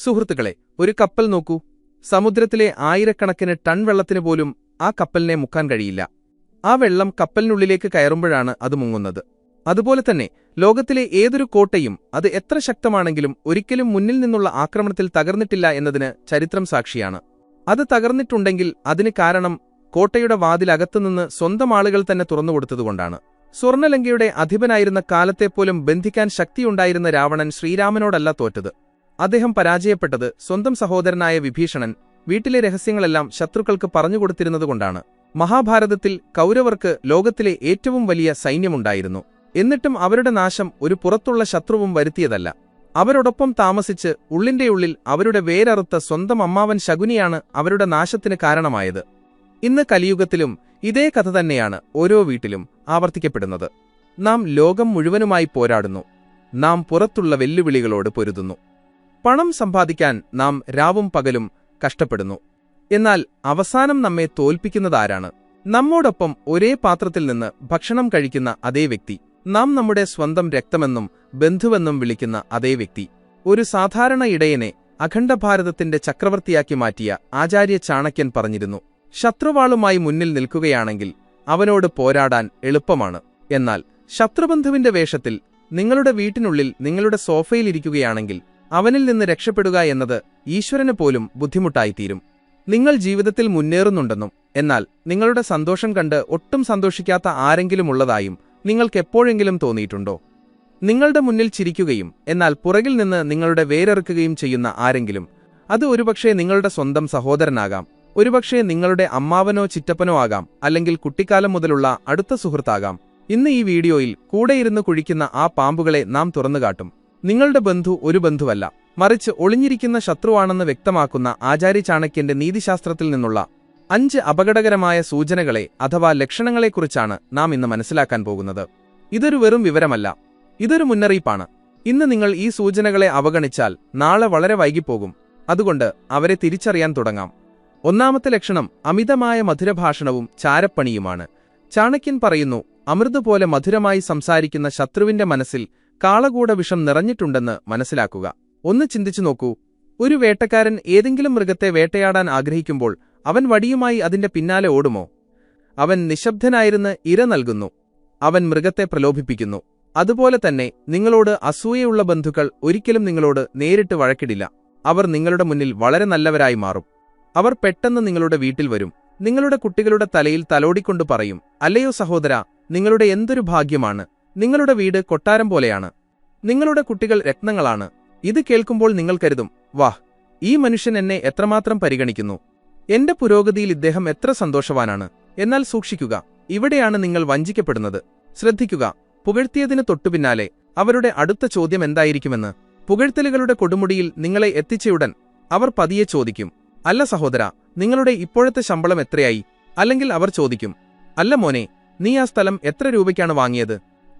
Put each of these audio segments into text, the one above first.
സുഹൃത്തുക്കളെ, ഒരു കപ്പൽ നോക്കൂ. സമുദ്രത്തിലെ ആയിരക്കണക്കിന് ടൺ വെള്ളത്തിന് പോലും ആ കപ്പലിനെ മുക്കാൻ കഴിയില്ല. ആ വെള്ളം കപ്പലിനുള്ളിലേക്ക് കയറുമ്പോഴാണ് അത് മുങ്ങുന്നത്. അതുപോലെ തന്നെ ലോകത്തിലെ ഏതൊരു കോട്ടയും അത് എത്ര ശക്തമാണെങ്കിലും ഒരിക്കലും മുന്നിൽ നിന്നുള്ള ആക്രമണത്തിൽ തകർന്നിട്ടില്ല എന്നതിന് ചരിത്രം സാക്ഷിയാണ്. അത് തകർന്നിട്ടുണ്ടെങ്കിൽ അതിന് കാരണം കോട്ടയുടെ വാതിലകത്തുനിന്ന് സ്വന്തം ആളുകൾ തന്നെ തുറന്നുകൊടുത്തതുകൊണ്ടാണ്. സ്വർണ്ണലങ്കയുടെ അധിപനായിരുന്ന കാലത്തെപ്പോലും ബന്ധിക്കാൻ ശക്തിയുണ്ടായിരുന്ന രാവണൻ ശ്രീരാമനോടല്ല തോറ്റത്. അദ്ദേഹം പരാജയപ്പെട്ടത് സ്വന്തം സഹോദരനായ വിഭീഷണൻ വീട്ടിലെ രഹസ്യങ്ങളെല്ലാം ശത്രുക്കൾക്ക് പറഞ്ഞുകൊടുത്തിരുന്നതുകൊണ്ടാണ്. മഹാഭാരതത്തിൽ കൗരവർക്ക് ലോകത്തിലെ ഏറ്റവും വലിയ സൈന്യമുണ്ടായിരുന്നു. എന്നിട്ടും അവരുടെ നാശം ഒരു പുറത്തുള്ള ശത്രുവും വരുത്തിയതല്ല. അവരോടൊപ്പം താമസിച്ച് ഉള്ളിന്റെയുള്ളിൽ അവരുടെ വേരറുത്ത സ്വന്തം അമ്മാവൻ ശകുനിയാണ് അവരുടെ നാശത്തിന് കാരണമായത്. ഇന്ന് കലിയുഗത്തിലും ഇതേ കഥ തന്നെയാണ് ഓരോ വീട്ടിലും ആവർത്തിക്കപ്പെടുന്നത്. നാം ലോകം മുഴുവനുമായി പോരാടുന്നു. നാം പുറത്തുള്ള വെല്ലുവിളികളോട് പൊരുതുന്നു. പണം സമ്പാദിക്കാൻ നാം രാവും പകലും കഷ്ടപ്പെടുന്നു. എന്നാൽ അവസാനം നമ്മെ തോൽപ്പിക്കുന്നതാരാണ്? നമ്മോടൊപ്പം ഒരേ പാത്രത്തിൽ നിന്ന് ഭക്ഷണം കഴിക്കുന്ന അതേ വ്യക്തി, നാം നമ്മുടെ സ്വന്തം രക്തമെന്നും ബന്ധുവെന്നും വിളിക്കുന്ന അതേ വ്യക്തി. ഒരു സാധാരണ ഇടയനെ അഖണ്ഡഭാരതത്തിന്റെ ചക്രവർത്തിയാക്കി മാറ്റിയ ആചാര്യ ചാണക്യൻ പറഞ്ഞിരുന്നു, ശത്രുവാളുമായി മുന്നിൽ നിൽക്കുകയാണെങ്കിൽ അവനോട് പോരാടാൻ എളുപ്പമാണ്. എന്നാൽ ശത്രുബന്ധുവിന്റെ വേഷത്തിൽ നിങ്ങളുടെ വീട്ടിനുള്ളിൽ നിങ്ങളുടെ സോഫയിലിരിക്കുകയാണെങ്കിൽ അവനിൽ നിന്ന് രക്ഷപ്പെടുക എന്നത് ഈശ്വരന് പോലും ബുദ്ധിമുട്ടായിത്തീരും. നിങ്ങൾ ജീവിതത്തിൽ മുന്നേറുന്നുണ്ടെന്നും എന്നാൽ നിങ്ങളുടെ സന്തോഷം കണ്ട് ഒട്ടും സന്തോഷിക്കാത്ത ആരെങ്കിലും ഉള്ളതായും നിങ്ങൾക്കെപ്പോഴെങ്കിലും തോന്നിയിട്ടുണ്ടോ? നിങ്ങളുടെ മുന്നിൽ ചിരിക്കുകയും എന്നാൽ പുറകിൽ നിന്ന് നിങ്ങളുടെ വേരെറുക്കുകയും ചെയ്യുന്ന ആരെങ്കിലും, അത് ഒരുപക്ഷെ നിങ്ങളുടെ സ്വന്തം സഹോദരനാകാം, ഒരുപക്ഷെ നിങ്ങളുടെ അമ്മാവനോ ചിറ്റപ്പനോ ആകാം, അല്ലെങ്കിൽ കുട്ടിക്കാലം മുതലുള്ള അടുത്ത സുഹൃത്താകാം. ഇന്ന് ഈ വീഡിയോയിൽ കൂടെയിരുന്ന് കുഴിക്കുന്ന ആ പാമ്പുകളെ നാം തുറന്നുകാട്ടും. നിങ്ങളുടെ ബന്ധു ഒരു ബന്ധുവല്ല, മറിച്ച് ഒളിഞ്ഞിരിക്കുന്ന ശത്രുവാണെന്ന് വ്യക്തമാക്കുന്ന ആചാര്യ ചാണക്യന്റെ നീതിശാസ്ത്രത്തിൽ നിന്നുള്ള 5 അപകടകരമായ സൂചനകളെ അഥവാ ലക്ഷണങ്ങളെക്കുറിച്ചാണ് നാം ഇന്ന് മനസ്സിലാക്കാൻ പോകുന്നത്. ഇതൊരു വെറും വിവരമല്ല, ഇതൊരു മുന്നറിയിപ്പാണ്. ഇന്ന് നിങ്ങൾ ഈ സൂചനകളെ അവഗണിച്ചാൽ നാളെ വളരെ വൈകിപ്പോകും. അതുകൊണ്ട് അവരെ തിരിച്ചറിയാൻ തുടങ്ങാം. ഒന്നാമത്തെ ലക്ഷണം അമിതമായ മധുരഭാഷണവും ചാരപ്പണിയുമാണ്. ചാണക്യൻ പറയുന്നു, അമൃത് പോലെ മധുരമായി സംസാരിക്കുന്ന ശത്രുവിന്റെ മനസ്സിൽ കാളകൂട വിഷം നിറഞ്ഞിട്ടുണ്ടെന്ന് മനസ്സിലാക്കുക. ഒന്ന് ചിന്തിച്ചു നോക്കൂ. ഒരു വേട്ടക്കാരൻ ഏതെങ്കിലും മൃഗത്തെ വേട്ടയാടാൻ ആഗ്രഹിക്കുമ്പോൾ അവൻ വടിയുമായി അതിന്റെ പിന്നാലെ ഓടുമോ? അവൻ നിശബ്ദനായിരുന്ന് ഇര നൽകുന്നു. അവൻ മൃഗത്തെ പ്രലോഭിപ്പിക്കുന്നു. അതുപോലെ തന്നെ നിങ്ങളോട് അസൂയയുള്ള ബന്ധുക്കൾ ഒരിക്കലും നിങ്ങളോട് നേരിട്ട് വഴക്കിടില്ല. അവർ നിങ്ങളുടെ മുന്നിൽ വളരെ നല്ലവരായി മാറും. അവർ പെട്ടെന്ന് നിങ്ങളുടെ വീട്ടിൽ വരും. നിങ്ങളുടെ കുട്ടികളുടെ തലയിൽ തലോടിക്കൊണ്ട് പറയും, അല്ലയോ സഹോദരാ, നിങ്ങളുടെ എന്തൊരു ഭാഗ്യമാണ്, നിങ്ങളുടെ വീട് കൊട്ടാരം പോലെയാണ്, നിങ്ങളുടെ കുട്ടികൾ രത്നങ്ങളാണ്. ഇത് കേൾക്കുമ്പോൾ നിങ്ങൾ കരുതും, വാഹ്, ഈ മനുഷ്യൻ എന്നെ എത്രമാത്രം പരിഗണിക്കുന്നു, എന്റെ പുരോഗതിയിൽ ഇദ്ദേഹം എത്ര സന്തോഷവാനാണ്. എന്നാൽ സൂക്ഷിക്കുക, ഇവിടെയാണ് നിങ്ങൾ വഞ്ചിക്കപ്പെടുന്നത്. ശ്രദ്ധിക്കുക, പുകഴ്ത്തിയതിന് തൊട്ടുപിന്നാലെ അവരുടെ അടുത്ത ചോദ്യം എന്തായിരിക്കുമെന്ന്. പുകഴ്ത്തലുകളുടെ കൊടുമുടിയിൽ നിങ്ങളെ എത്തിച്ചയുടൻ അവർ പതിയെ ചോദിക്കും, അല്ല സഹോദരാ, നിങ്ങളുടെ ഇപ്പോഴത്തെ ശമ്പളം എത്രയായി? അല്ലെങ്കിൽ അവർ ചോദിക്കും, അല്ല മോനെ, നീ ആ സ്ഥലം എത്ര രൂപയ്ക്കാണ് വാങ്ങിയത്?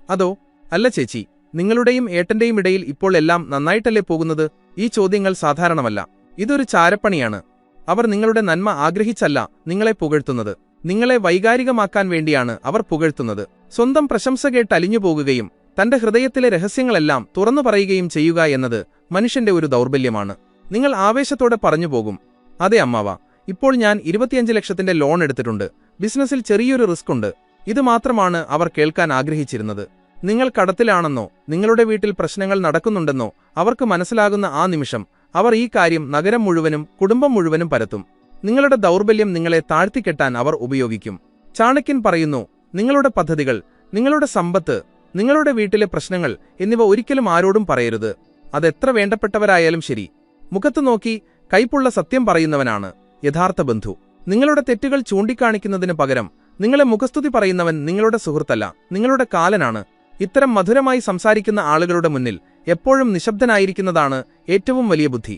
അതോ, അല്ല ചേച്ചി, നിങ്ങളുടെയും ഏട്ടന്റെയും ഇടയിൽ ഇപ്പോൾ എല്ലാം നന്നായിട്ടല്ലേ പോകുന്നത്? ഈ ചോദ്യങ്ങൾ സാധാരണമല്ല. ഇതൊരു ചാരപ്പണിയാണ്. അവർ നിങ്ങളുടെ നന്മ ആഗ്രഹിച്ചല്ല നിങ്ങളെ പുകഴ്ത്തുന്നത്. നിങ്ങളെ വൈകാരികമാക്കാൻ വേണ്ടിയാണ് അവർ പുകഴ്ത്തുന്നത്. സ്വന്തം പ്രശംസ കേട്ട് അലിഞ്ഞുപോകുകയും തന്റെ ഹൃദയത്തിലെ രഹസ്യങ്ങളെല്ലാം തുറന്നു പറയുകയും ചെയ്യുക എന്നത് മനുഷ്യന്റെ ഒരു ദൗർബല്യമാണ്. നിങ്ങൾ ആവേശത്തോടെ പറഞ്ഞുപോകും, അതെ അമ്മാവ, ഇപ്പോൾ ഞാൻ 25 ലക്ഷത്തിന്റെ ലോൺ എടുത്തിട്ടുണ്ട്, ബിസിനസ്സിൽ ചെറിയൊരു റിസ്ക് ഉണ്ട്. ഇത് മാത്രമാണ് അവർ കേൾക്കാൻ ആഗ്രഹിച്ചിരുന്നത്. നിങ്ങൾ കടത്തിലാണെന്നോ നിങ്ങളുടെ വീട്ടിൽ പ്രശ്നങ്ങൾ നടക്കുന്നുണ്ടെന്നോ അവർക്ക് മനസ്സിലാകുന്ന ആ നിമിഷം അവർ ഈ കാര്യം നഗരം മുഴുവനും കുടുംബം മുഴുവനും പരത്തും. നിങ്ങളുടെ ദൗർബല്യം നിങ്ങളെ താഴ്ത്തിക്കെട്ടാൻ അവർ ഉപയോഗിക്കും. ചാണക്യൻ പറയുന്നു, നിങ്ങളുടെ പദ്ധതികൾ, നിങ്ങളുടെ സമ്പത്ത്, നിങ്ങളുടെ വീട്ടിലെ പ്രശ്നങ്ങൾ എന്നിവ ഒരിക്കലും ആരോടും പറയരുത്. അതെത്ര വേണ്ടപ്പെട്ടവരായാലും ശരി. മുഖത്ത് നോക്കി കൈപ്പുള്ള സത്യം പറയുന്നവനാണ് യഥാർത്ഥ ബന്ധു. നിങ്ങളുടെ തെറ്റുകൾ ചൂണ്ടിക്കാണിക്കുന്നതിന് പകരം നിങ്ങളെ മുഖസ്തുതി പറയുന്നവൻ നിങ്ങളുടെ സുഹൃത്തല്ല, നിങ്ങളുടെ കാലനാണ്. ഇത്തരം മധുരമായി സംസാരിക്കുന്ന ആളുകളുടെ മുന്നിൽ എപ്പോഴും നിശബ്ദനായിരിക്കുന്നതാണ് ഏറ്റവും വലിയ ബുദ്ധി.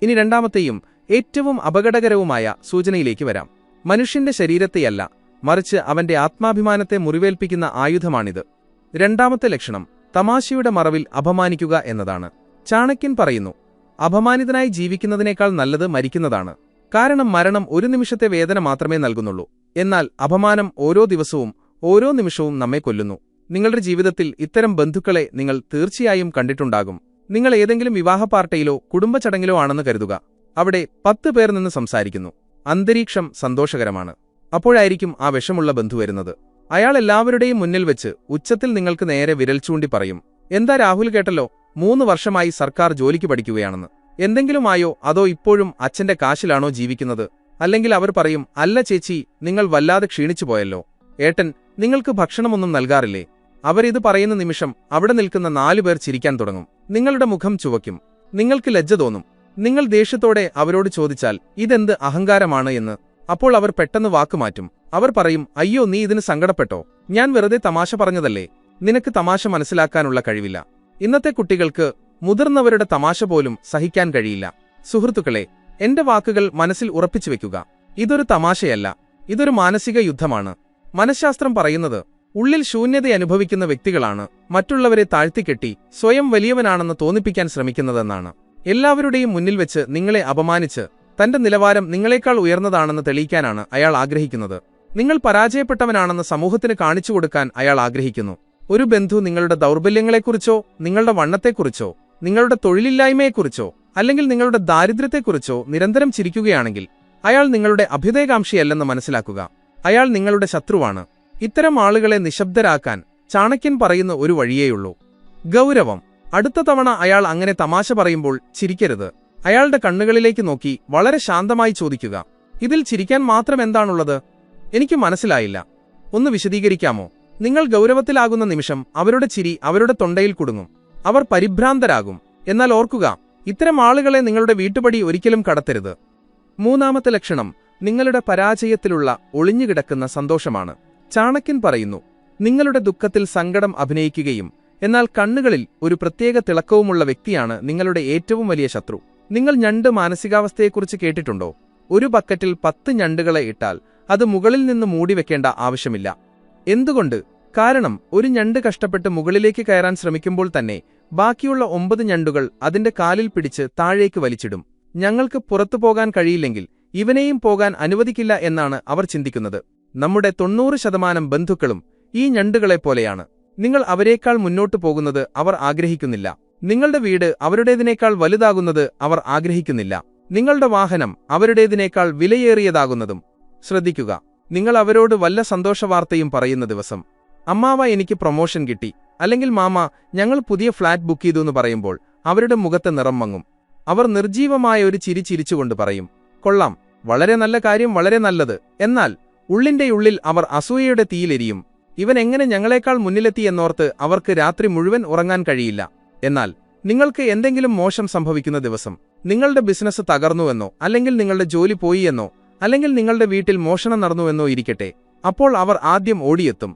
ഇനി രണ്ടാമത്തെയും ഏറ്റവും അപകടകരവുമായ സൂചനയിലേക്ക് വരാം. മനുഷ്യന്റെ ശരീരത്തെയല്ല, മറിച്ച് അവന്റെ ആത്മാഭിമാനത്തെ മുറിവേൽപ്പിക്കുന്ന ആയുധമാണിത്. രണ്ടാമത്തെ ലക്ഷണം തമാശയുടെ മറവിൽ അപമാനിക്കുക എന്നതാണ്. ചാണക്യൻ പറയുന്നു, അപമാനിതനായി ജീവിക്കുന്നതിനേക്കാൾ നല്ലത് മരിക്കുന്നതാണ്. കാരണം മരണം ഒരു നിമിഷത്തെ വേദന മാത്രമേ നൽകുന്നുള്ളൂ. എന്നാൽ അപമാനം ഓരോ ദിവസവും ഓരോ നിമിഷവും നമ്മെ കൊല്ലുന്നു. നിങ്ങളുടെ ജീവിതത്തിൽ ഇത്തരം ബന്ധുക്കളെ നിങ്ങൾ തീർച്ചയായും കണ്ടിട്ടുണ്ടാകും. നിങ്ങൾ ഏതെങ്കിലും വിവാഹ പാർട്ടിയിലോ കുടുംബച്ചടങ്ങിലോ ആണെന്ന് കരുതുക. അവിടെ 10 പേർ നിന്ന് സംസാരിക്കുന്നു. അന്തരീക്ഷം സന്തോഷകരമാണ്. അപ്പോഴായിരിക്കും ആ വിഷമുള്ള ബന്ധു വരുന്നത്. അയാൾ എല്ലാവരുടെയും മുന്നിൽ വെച്ച് ഉച്ചത്തിൽ നിങ്ങൾക്ക് നേരെ വിരൽ ചൂണ്ടി പറയും, എന്താ രാഹുൽ, കേട്ടല്ലോ, 3 വർഷമായി സർക്കാർ ജോലിക്ക് പഠിക്കുകയാണെന്ന്. എന്തെങ്കിലും ആയോ, അതോ ഇപ്പോഴും അച്ഛന്റെ കാശിലാണോ ജീവിക്കുന്നത്? അല്ലെങ്കിൽ അവർ പറയും, അല്ല ചേച്ചി, നിങ്ങൾ വല്ലാതെ ക്ഷീണിച്ചു പോയല്ലോ. ഏട്ടൻ നിങ്ങൾക്ക് ഭക്ഷണമൊന്നും നൽകാറില്ലേ? അവരിത് പറയുന്ന നിമിഷം അവിടെ നിൽക്കുന്ന 4 പേർ ചിരിക്കാൻ തുടങ്ങും. നിങ്ങളുടെ മുഖം ചുവയ്ക്കും. നിങ്ങൾക്ക് ലജ്ജ തോന്നും. നിങ്ങൾ ദേഷ്യത്തോടെ അവരോട് ചോദിച്ചാൽ ഇതെന്ത് അഹങ്കാരമാണ് എന്ന്. അപ്പോൾ അവർ പെട്ടെന്ന് വാക്കുമാറ്റും. അവർ പറയും, അയ്യോ, നീ ഇതിന് സങ്കടപ്പെട്ടോ? ഞാൻ വെറുതെ തമാശ പറഞ്ഞതല്ലേ. നിനക്ക് തമാശ മനസ്സിലാക്കാനുള്ള കഴിവില്ല. ഇന്നത്തെ കുട്ടികൾക്ക് മുതിർന്നവരുടെ തമാശ പോലും സഹിക്കാൻ കഴിയില്ല. സുഹൃത്തുക്കളെ, എന്റെ വാക്കുകൾ മനസ്സിൽ ഉറപ്പിച്ചു വെക്കുക. ഇതൊരു തമാശയല്ല, ഇതൊരു മാനസിക യുദ്ധമാണ്. മനഃശാസ്ത്രം പറയുന്നത് ഉള്ളിൽ ശൂന്യത അനുഭവിക്കുന്ന വ്യക്തികളാണ് മറ്റുള്ളവരെ താഴ്ത്തിക്കെട്ടി സ്വയം വലിയവനാണെന്ന് തോന്നിപ്പിക്കാൻ ശ്രമിക്കുന്നതെന്നാണ്. എല്ലാവരുടെയും മുന്നിൽ വെച്ച് നിങ്ങളെ അപമാനിച്ച് തന്റെ നിലവാരം നിങ്ങളെക്കാൾ ഉയർന്നതാണെന്ന് തെളിയിക്കാനാണ് അയാൾ ആഗ്രഹിക്കുന്നത്. നിങ്ങൾ പരാജയപ്പെട്ടവനാണെന്ന് സമൂഹത്തിന് കാണിച്ചുകൊടുക്കാൻ അയാൾ ആഗ്രഹിക്കുന്നു. ഒരു ബന്ധു നിങ്ങളുടെ ദൗർബല്യങ്ങളെക്കുറിച്ചോ, നിങ്ങളുടെ വണ്ണത്തെക്കുറിച്ചോ, നിങ്ങളുടെ തൊഴിലില്ലായ്മയെക്കുറിച്ചോ, അല്ലെങ്കിൽ നിങ്ങളുടെ ദാരിദ്ര്യത്തെക്കുറിച്ചോ നിരന്തരം ചിരിക്കുകയാണെങ്കിൽ അയാൾ നിങ്ങളുടെ അഭ്യുദയകാംക്ഷിയല്ലെന്ന് മനസ്സിലാക്കുക. അയാൾ നിങ്ങളുടെ ശത്രുവാണ്. ഇത്തരം ആളുകളെ നിശബ്ദരാക്കാൻ ചാണക്യൻ പറയുന്ന ഒരു വഴിയേയുള്ളൂ: ഗൗരവം. അടുത്ത തവണ അയാൾ അങ്ങനെ തമാശ പറയുമ്പോൾ ചിരിക്കരുത്. അയാളുടെ കണ്ണുകളിലേക്ക് നോക്കി വളരെ ശാന്തമായി ചോദിക്കുക, ഇതിൽ ചിരിക്കാൻ മാത്രം എന്താണുള്ളത്? എനിക്ക് മനസ്സിലായില്ല, ഒന്ന് വിശദീകരിക്കാമോ? നിങ്ങൾ ഗൗരവത്തിലാകുന്ന നിമിഷം അവരുടെ ചിരി അവരുടെ തൊണ്ടയിൽ കുടുങ്ങും. അവർ പരിഭ്രാന്തരാകും. എന്നാൽ ഓർക്കുക, ഇത്തരം ആളുകളെ നിങ്ങളുടെ വീട്ടുപടി ഒരിക്കലും കടത്തരുത്. 3ാമത്തെ ലക്ഷണം നിങ്ങളുടെ പരാജയത്തിലുള്ള ഒളിഞ്ഞുകിടക്കുന്ന സന്തോഷമാണ്. ചാണക്യൻ പറയുന്നു, നിങ്ങളുടെ ദുഃഖത്തിൽ സങ്കടം അഭിനയിക്കുകയും എന്നാൽ കണ്ണുകളിൽ ഒരു പ്രത്യേക തിളക്കവുമുള്ള വ്യക്തിയാണ് നിങ്ങളുടെ ഏറ്റവും വലിയ ശത്രു. നിങ്ങൾ ഞണ്ട് മാനസികാവസ്ഥയെക്കുറിച്ച് കേട്ടിട്ടുണ്ടോ? ഒരു ബക്കറ്റിൽ 10 ഞണ്ടുകളെ ഇട്ടാൽ അത് മുകളിൽ നിന്ന് മൂടിവെക്കേണ്ട ആവശ്യമില്ല. എന്തുകൊണ്ട്? കാരണം ഒരു ഞണ്ട് കഷ്ടപ്പെട്ട് മുകളിലേക്ക് കയറാൻ ശ്രമിക്കുമ്പോൾ തന്നെ ബാക്കിയുള്ള 9 ഞണ്ടുകൾ അതിന്റെ കാലിൽ പിടിച്ച് താഴേക്ക് വലിച്ചിടും. ഞങ്ങൾക്ക് പുറത്തു പോകാൻ കഴിയില്ലെങ്കിൽ ഇവനെയും പോകാൻ അനുവദിക്കില്ല എന്നാണ് അവർ ചിന്തിക്കുന്നത്. നമ്മുടെ 90% ബന്ധുക്കളും ഈ ഞണ്ടുകളെപ്പോലെയാണ്. നിങ്ങൾ അവരേക്കാൾ മുന്നോട്ടു പോകുന്നത് അവർ ആഗ്രഹിക്കുന്നില്ല. നിങ്ങളുടെ വീട് അവരുടേതിനേക്കാൾ വലുതാകുന്നത് അവർ ആഗ്രഹിക്കുന്നില്ല. നിങ്ങളുടെ വാഹനം അവരുടേതിനേക്കാൾ വിലയേറിയതാകുന്നതും. ശ്രദ്ധിക്കുക, നിങ്ങൾ അവരോട് വല്ല സന്തോഷവാർത്തയും പറയുന്ന ദിവസം, അമ്മാവ, എനിക്ക് പ്രൊമോഷൻ കിട്ടി, അല്ലെങ്കിൽ മാമ, ഞങ്ങൾ പുതിയ ഫ്ളാറ്റ് ബുക്ക് ചെയ്തു എന്ന് പറയുമ്പോൾ അവരുടെ മുഖത്തെ നിറം മങ്ങും. അവർ നിർജീവമായ ഒരു ചിരി ചിരിച്ചുകൊണ്ട് പറയും, കൊള്ളാം, വളരെ നല്ല കാര്യം, വളരെ നല്ലത്. എന്നാൽ ഉള്ളിന്റെ ഉള്ളിൽ അവർ അസൂയയുടെ തീയിലെരിയും. ഇവൻ എങ്ങനെ ഞങ്ങളെക്കാൾ മുന്നിലെത്തി എന്നോർത്ത് അവർക്ക് രാത്രി മുഴുവൻ ഉറങ്ങാൻ കഴിയില്ല. എന്നാൽ നിങ്ങൾക്ക് എന്തെങ്കിലും മോശം സംഭവിക്കുന്ന ദിവസം, നിങ്ങളുടെ ബിസിനസ് തകർന്നുവെന്നോ, അല്ലെങ്കിൽ നിങ്ങളുടെ ജോലി പോയി എന്നോ, അല്ലെങ്കിൽ നിങ്ങളുടെ വീട്ടിൽ മോഷണം നടന്നുവെന്നോ ഇരിക്കട്ടെ, അപ്പോൾ അവർ ആദ്യം ഓടിയെത്തും.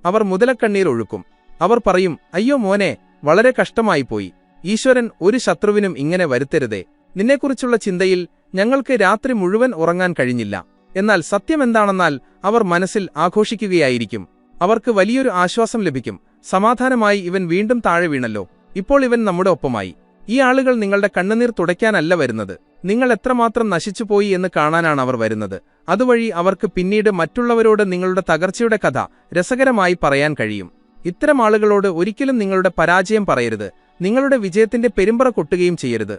അവർ മുതലക്കണ്ണീർ ഒഴുക്കും. അവർ പറയും, അയ്യോ മോനെ, വളരെ കഷ്ടമായിപ്പോയി. ഈശ്വരൻ ഒരു ശത്രുവിനും ഇങ്ങനെ വരുത്തരുതേ. നിന്നെക്കുറിച്ചുള്ള ചിന്തയിൽ ഞങ്ങൾക്ക് രാത്രി മുഴുവൻ ഉറങ്ങാൻ കഴിഞ്ഞില്ല. എന്നാൽ സത്യമെന്താണെന്നാൽ അവർ മനസ്സിൽ ആഘോഷിക്കുകയായിരിക്കും. അവർക്ക് വലിയൊരു ആശ്വാസം ലഭിക്കും. സമാധാനമായി, ഇവൻ വീണ്ടും താഴെ വീണല്ലോ, ഇപ്പോൾ ഇവൻ നമ്മുടെ ഒപ്പമായി. ഈ ആളുകൾ നിങ്ങളുടെ കണ്ണുനീർ തുടയ്ക്കാനല്ല വരുന്നത്, നിങ്ങൾ എത്രമാത്രം നശിച്ചുപോയി എന്ന് കാണാനാണ് അവർ വരുന്നത്. അതുവഴി അവർക്ക് പിന്നീട് മറ്റുള്ളവരോട് നിങ്ങളുടെ തകർച്ചയുടെ കഥ രസകരമായി പറയാൻ കഴിയും. ഇത്തരം ആളുകളോട് ഒരിക്കലും നിങ്ങളുടെ പരാജയം പറയരുത്. നിങ്ങളുടെ വിജയത്തിന്റെ പെരുമ്പറ കൊട്ടുകയും ചെയ്യരുത്.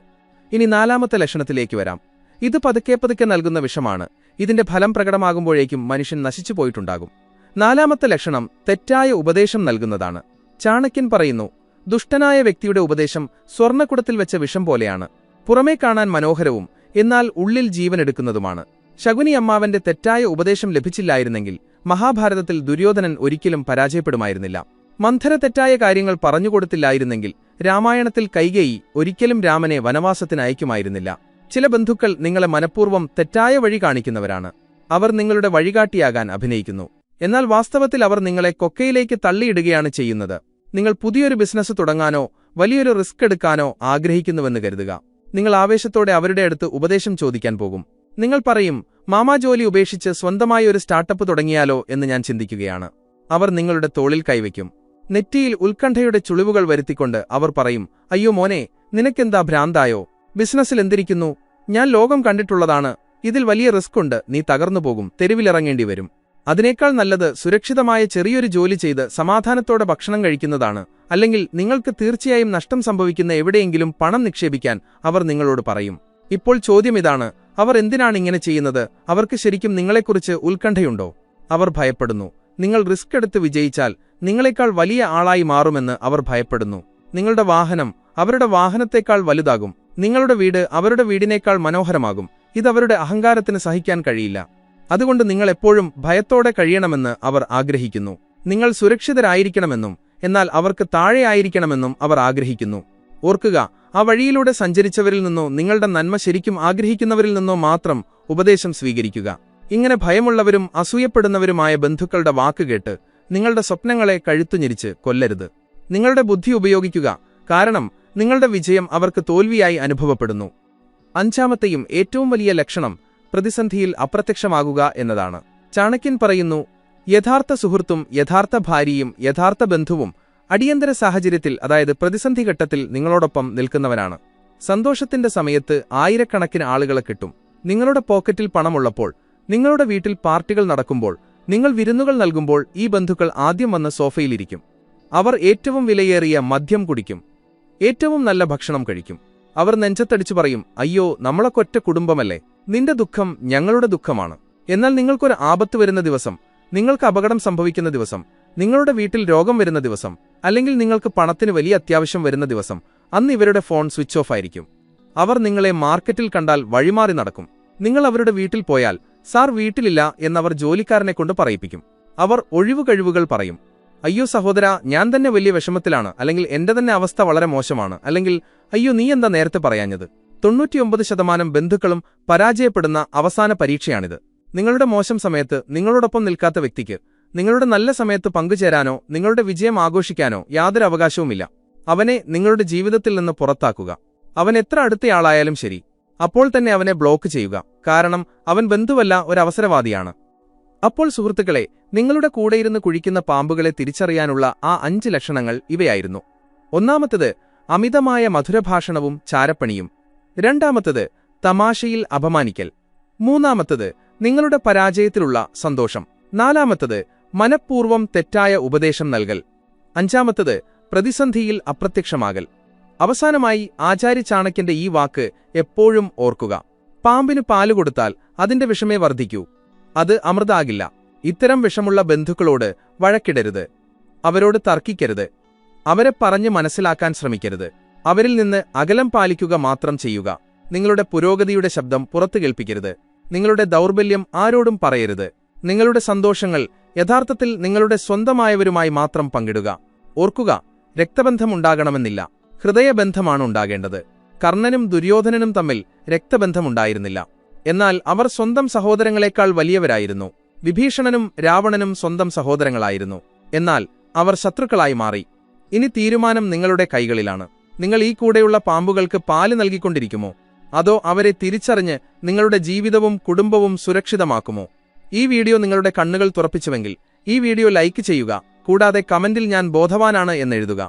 ഇനി 4ാമത്തെ ലക്ഷണത്തിലേക്ക് വരാം. ഇത് പതുക്കെ പതുക്കെ നൽകുന്ന വിഷമാണ്. ഇതിന്റെ ഫലം പ്രകടമാകുമ്പോഴേക്കും മനുഷ്യൻ നശിച്ചുപോയിട്ടുണ്ടാകും. 4ാമത്തെ ലക്ഷണം തെറ്റായ ഉപദേശം നൽകുന്നതാണ്. ചാണക്യൻ പറയുന്നു, ദുഷ്ടനായ വ്യക്തിയുടെ ഉപദേശം സ്വർണ്ണക്കുടത്തിൽ വെച്ച വിഷം പോലെയാണ്. പുറമേ കാണാൻ മനോഹരവും എന്നാൽ ഉള്ളിൽ ജീവനെടുക്കുന്നതുമാണ്. ശകുനി അമ്മാവന്റെ തെറ്റായ ഉപദേശം ലഭിച്ചില്ലായിരുന്നെങ്കിൽ മഹാഭാരതത്തിൽ ദുര്യോധനൻ ഒരിക്കലും പരാജയപ്പെടുമായിരുന്നില്ല. മന്ധര തെറ്റായ കാര്യങ്ങൾ പറഞ്ഞുകൊടുത്തില്ലായിരുന്നെങ്കിൽ രാമായണത്തിൽ കൈകേയി ഒരിക്കലും രാമനെ വനവാസത്തിന് അയക്കുമായിരുന്നില്ല. ചില ബന്ധുക്കൾ നിങ്ങളെ മനഃപൂർവ്വം തെറ്റായ വഴി കാണിക്കുന്നവരാണ്. അവർ നിങ്ങളുടെ വഴികാട്ടിയാകാൻ അഭിനയിക്കുന്നു. എന്നാൽ വാസ്തവത്തിൽ അവർ നിങ്ങളെ കൊക്കയിലേക്ക് തള്ളിയിടുകയാണ് ചെയ്യുന്നത്. നിങ്ങൾ പുതിയൊരു ബിസിനസ് തുടങ്ങാനോ വലിയൊരു റിസ്ക് എടുക്കാനോ ആഗ്രഹിക്കുന്നുവെന്ന് കരുതുക. നിങ്ങൾ ആവേശത്തോടെ അവരുടെ അടുത്ത് ഉപദേശം ചോദിക്കാൻ പോകും. നിങ്ങൾ പറയും, മാമാ, ജോലി ഉപേക്ഷിച്ച് സ്വന്തമായി ഒരു സ്റ്റാർട്ടപ്പ് തുടങ്ങിയാലോ എന്ന് ഞാൻ ചിന്തിക്കുകയാണ്. അവർ നിങ്ങളുടെ തോളിൽ കൈവയ്ക്കും. നെറ്റിയിൽ ഉത്കണ്ഠയുടെ ചുളിവുകൾ വരുത്തിക്കൊണ്ട് അവർ പറയും, അയ്യോ മോനെ, നിനക്കെന്താ ഭ്രാന്തായോ? ബിസിനസ്സിൽ എന്തിരിക്കുന്നു? ഞാൻ ലോകം കണ്ടിട്ടുള്ളതാണ്. ഇതിൽ വലിയ റിസ്ക് ഉണ്ട്, നീ തകർന്നുപോകും, തെരുവിലിറങ്ങേണ്ടി വരും. അതിനേക്കാൾ നല്ലത് സുരക്ഷിതമായ ചെറിയൊരു ജോലി ചെയ്ത് സമാധാനത്തോടെ ഭക്ഷണം കഴിക്കുന്നതാണ്. അല്ലെങ്കിൽ നിങ്ങൾക്ക് തീർച്ചയായും നഷ്ടം സംഭവിക്കുന്ന എവിടെയെങ്കിലും പണം നിക്ഷേപിക്കാൻ അവർ നിങ്ങളോട് പറയും. ഇപ്പോൾ ചോദ്യമിതാണ്, അവർ എന്തിനാണ് ഇങ്ങനെ ചെയ്യുന്നത്? അവർക്ക് ശരിക്കും നിങ്ങളെക്കുറിച്ച് ഉത്കണ്ഠയുണ്ടോ? അവർ ഭയപ്പെടുന്നു. നിങ്ങൾ റിസ്ക് എടുത്ത് വിജയിച്ചാൽ നിങ്ങളെക്കാൾ വലിയ ആളായി മാറുമെന്ന് അവർ ഭയപ്പെടുന്നു. നിങ്ങളുടെ വാഹനം അവരുടെ വാഹനത്തേക്കാൾ വലുതാകും. നിങ്ങളുടെ വീട് അവരുടെ വീടിനേക്കാൾ മനോഹരമാകും. ഇതവരുടെ അഹങ്കാരത്തിന് സഹിക്കാൻ കഴിയില്ല. അതുകൊണ്ട് നിങ്ങൾ എപ്പോഴും ഭയത്തോടെ കഴിയണമെന്ന് അവർ ആഗ്രഹിക്കുന്നു. നിങ്ങൾ സുരക്ഷിതരായിരിക്കണമെന്നും എന്നാൽ അവർക്ക് താഴെയായിരിക്കണമെന്നും അവർ ആഗ്രഹിക്കുന്നു. ഓർക്കുക, ആ വഴിയിലൂടെ സഞ്ചരിച്ചവരിൽ നിന്നോ നിങ്ങളുടെ നന്മ ശരിക്കും ആഗ്രഹിക്കുന്നവരിൽ നിന്നോ മാത്രം ഉപദേശം സ്വീകരിക്കുക. ഇങ്ങനെ ഭയമുള്ളവരും അസൂയപ്പെടുന്നവരുമായ ബന്ധുക്കളുടെ വാക്കുകേട്ട് നിങ്ങളുടെ സ്വപ്നങ്ങളെ കഴുത്തുഞെരിച്ച് കൊല്ലരുത്. നിങ്ങളുടെ ബുദ്ധി ഉപയോഗിക്കുക, കാരണം നിങ്ങളുടെ വിജയം അവർക്ക് തോൽവിയായി അനുഭവപ്പെടുന്നു. അഞ്ചാമത്തെയും ഏറ്റവും വലിയ ലക്ഷണം പ്രതിസന്ധിയിൽ അപ്രത്യക്ഷമാകുക എന്നതാണ്. ചാണക്യൻ പറയുന്നു, യഥാർത്ഥ സുഹൃത്തും യഥാർത്ഥ ഭാര്യയും യഥാർത്ഥ ബന്ധുവും അടിയന്തര സാഹചര്യത്തിൽ, അതായത് പ്രതിസന്ധി ഘട്ടത്തിൽ നിങ്ങളോടൊപ്പം നിൽക്കുന്നവനാണ്. സന്തോഷത്തിന്റെ സമയത്ത് ആയിരക്കണക്കിന് ആളുകളെ കിട്ടും. നിങ്ങളുടെ പോക്കറ്റിൽ പണമുള്ളപ്പോൾ, നിങ്ങളുടെ വീട്ടിൽ പാർട്ടികൾ നടക്കുമ്പോൾ, നിങ്ങൾ വിരുന്നുകൾ നൽകുമ്പോൾ ഈ ബന്ധുക്കൾ ആദ്യം വന്ന് സോഫയിലിരിക്കും. അവർ ഏറ്റവും വിലയേറിയ മദ്യം കുടിക്കും, ഏറ്റവും നല്ല ഭക്ഷണം കഴിക്കും. അവർ നെഞ്ചത്തടിച്ചു പറയും, അയ്യോ, നമ്മളൊക്കൊറ്റ കുടുംബമല്ലേ, നിന്റെ ദുഃഖം ഞങ്ങളുടെ ദുഃഖമാണ്. എന്നാൽ നിങ്ങൾക്കൊരു ആപത്ത് വരുന്ന ദിവസം, നിങ്ങൾക്ക് അപകടം സംഭവിക്കുന്ന ദിവസം, നിങ്ങളുടെ വീട്ടിൽ രോഗം വരുന്ന ദിവസം, അല്ലെങ്കിൽ നിങ്ങൾക്ക് പണത്തിന് വലിയ അത്യാവശ്യം വരുന്ന ദിവസം, അന്ന് ഇവരുടെ ഫോൺ സ്വിച്ച് ഓഫ് ആയിരിക്കും. അവർ നിങ്ങളെ മാർക്കറ്റിൽ കണ്ടാൽ വഴിമാറി നടക്കും. നിങ്ങൾ അവരുടെ വീട്ടിൽ പോയാൽ സാർ വീട്ടിലില്ല എന്നവർ ജോലിക്കാരനെ കൊണ്ട് പറയിപ്പിക്കും. അവർ ഒഴിവു കഴിവുകൾ പറയും. അയ്യോ സഹോദരാ, ഞാൻ തന്നെ വലിയ വിഷമത്തിലാണ്, അല്ലെങ്കിൽ എന്റെ തന്നെ അവസ്ഥ വളരെ മോശമാണ്, അല്ലെങ്കിൽ അയ്യോ നീ എന്താ നേരത്തെ പറയാഞ്ഞത്. 99% ബന്ധുക്കളും പരാജയപ്പെടുന്ന അവസാന പരീക്ഷയാണിത്. നിങ്ങളുടെ മോശം സമയത്ത് നിങ്ങളോടൊപ്പം നിൽക്കാത്ത വ്യക്തിക്ക് നിങ്ങളുടെ നല്ല സമയത്ത് പങ്കുചേരാനോ നിങ്ങളുടെ വിജയം ആഘോഷിക്കാനോ യാതൊരു അവകാശവുമില്ല. അവനെ നിങ്ങളുടെ ജീവിതത്തിൽ നിന്ന് പുറത്താക്കുക. അവൻ എത്ര അടുത്തയാളായാലും ശരി, അപ്പോൾ തന്നെ അവനെ ബ്ലോക്ക് ചെയ്യുക. കാരണം അവൻ ബന്ധുവല്ല, ഒരവസരവാദിയാണ്. അപ്പോൾ സുഹൃത്തുക്കളെ, നിങ്ങളുടെ കൂടെയിരുന്ന് കുഴിക്കുന്ന പാമ്പുകളെ തിരിച്ചറിയാനുള്ള ആ 5 ലക്ഷണങ്ങൾ ഇവയായിരുന്നു. ഒന്നാമത്തേത് അമിതമായ മധുരഭാഷണവും ചാരപ്പണിയും. രണ്ടാമത്തേത് തമാശയിൽ അപമാനിക്കൽ. മൂന്നാമത്തേത് നിങ്ങളുടെ പരാജയത്തിലുള്ള സന്തോഷം. നാലാമത്തേത് മനഃപൂർവ്വം തെറ്റായ ഉപദേശം നൽകൽ. അഞ്ചാമത്തേത് പ്രതിസന്ധിയിൽ അപ്രത്യക്ഷമാകൽ. അവസാനമായി ആചാര്യ ചാണക്യന്റെ ഈ വാക്ക് എപ്പോഴും ഓർക്കുക: പാമ്പിന് പാല് കൊടുത്താൽ അതിന്റെ വിഷമേ വർദ്ധിക്കൂ, അത് അമൃതാകില്ല. ഇത്തരം വിഷമുള്ള ബന്ധുക്കളോട് വഴക്കിടരുത്, അവരോട് തർക്കിക്കരുത്, അവരെ പറഞ്ഞ് മനസ്സിലാക്കാൻ ശ്രമിക്കരുത്. അവരിൽ നിന്ന് അകലം പാലിക്കുക മാത്രം ചെയ്യുക. നിങ്ങളുടെ പുരോഗതിയുടെ ശബ്ദം പുറത്തു കേൾപ്പിക്കരുത്. നിങ്ങളുടെ ദൗർബല്യം ആരോടും പറയരുത്. നിങ്ങളുടെ സന്തോഷങ്ങൾ യഥാർത്ഥത്തിൽ നിങ്ങളുടെ സ്വന്തമായവരുമായി മാത്രം പങ്കിടുക. ഓർക്കുക, രക്തബന്ധമുണ്ടാകണമെന്നില്ല, ഹൃദയബന്ധമാണ് ഉണ്ടാകേണ്ടത്. കർണനും ദുര്യോധനനും തമ്മിൽ രക്തബന്ധമുണ്ടായിരുന്നില്ല, എന്നാൽ അവർ സ്വന്തം സഹോദരങ്ങളെക്കാൾ വലിയവരായിരുന്നു. വിഭീഷണനും രാവണനും സ്വന്തം സഹോദരങ്ങളായിരുന്നു, എന്നാൽ അവർ ശത്രുക്കളായി മാറി. ഇനി തീരുമാനം നിങ്ങളുടെ കൈകളിലാണ്. നിങ്ങൾ ഈ കൂടെയുള്ള പാമ്പുകൾക്ക് പാല് നൽകിക്കൊണ്ടിരിക്കുമോ, അതോ അവരെ തിരിച്ചറിഞ്ഞ് നിങ്ങളുടെ ജീവിതവും കുടുംബവും സുരക്ഷിതമാക്കുമോ? ഈ വീഡിയോ നിങ്ങളുടെ കണ്ണുകൾ തുറപ്പിച്ചുവെങ്കിൽ ഈ വീഡിയോ ലൈക്ക് ചെയ്യുക. കൂടാതെ കമന്റിൽ ഞാൻ ബോധവാനാണ് എന്നെഴുതുക.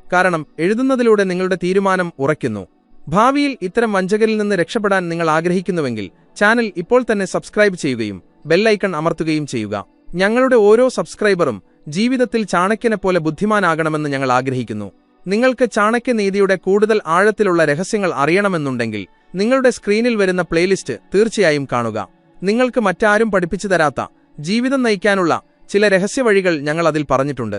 കാരണം എഴുതുന്നതിലൂടെ നിങ്ങളുടെ തീരുമാനം ഉറയ്ക്കുന്നു. ഭാവിയിൽ ഇത്തരം വഞ്ചകരിൽ നിന്ന് രക്ഷപ്പെടാൻ നിങ്ങൾ ആഗ്രഹിക്കുന്നുവെങ്കിൽ ചാനൽ ഇപ്പോൾ തന്നെ സബ്സ്ക്രൈബ് ചെയ്യുകയും ബെല്ലൈക്കൺ അമർത്തുകയും ചെയ്യുക. ഞങ്ങളുടെ ഓരോ സബ്സ്ക്രൈബറും ജീവിതത്തിൽ ചാണക്യനെപ്പോലെ ബുദ്ധിമാനാകണമെന്ന് ഞങ്ങൾ ആഗ്രഹിക്കുന്നു. നിങ്ങൾക്ക് ചാണക്യനീതിയുടെ കൂടുതൽ ആഴത്തിലുള്ള രഹസ്യങ്ങൾ അറിയണമെന്നുണ്ടെങ്കിൽ നിങ്ങളുടെ സ്ക്രീനിൽ വരുന്ന പ്ലേലിസ്റ്റ് തീർച്ചയായും കാണുക. നിങ്ങൾക്ക് മറ്റാരും പഠിപ്പിച്ചു തരാത്ത ജീവിതം നയിക്കാനുള്ള ചില രഹസ്യവഴികൾ ഞങ്ങൾ അതിൽ പറഞ്ഞിട്ടുണ്ട്.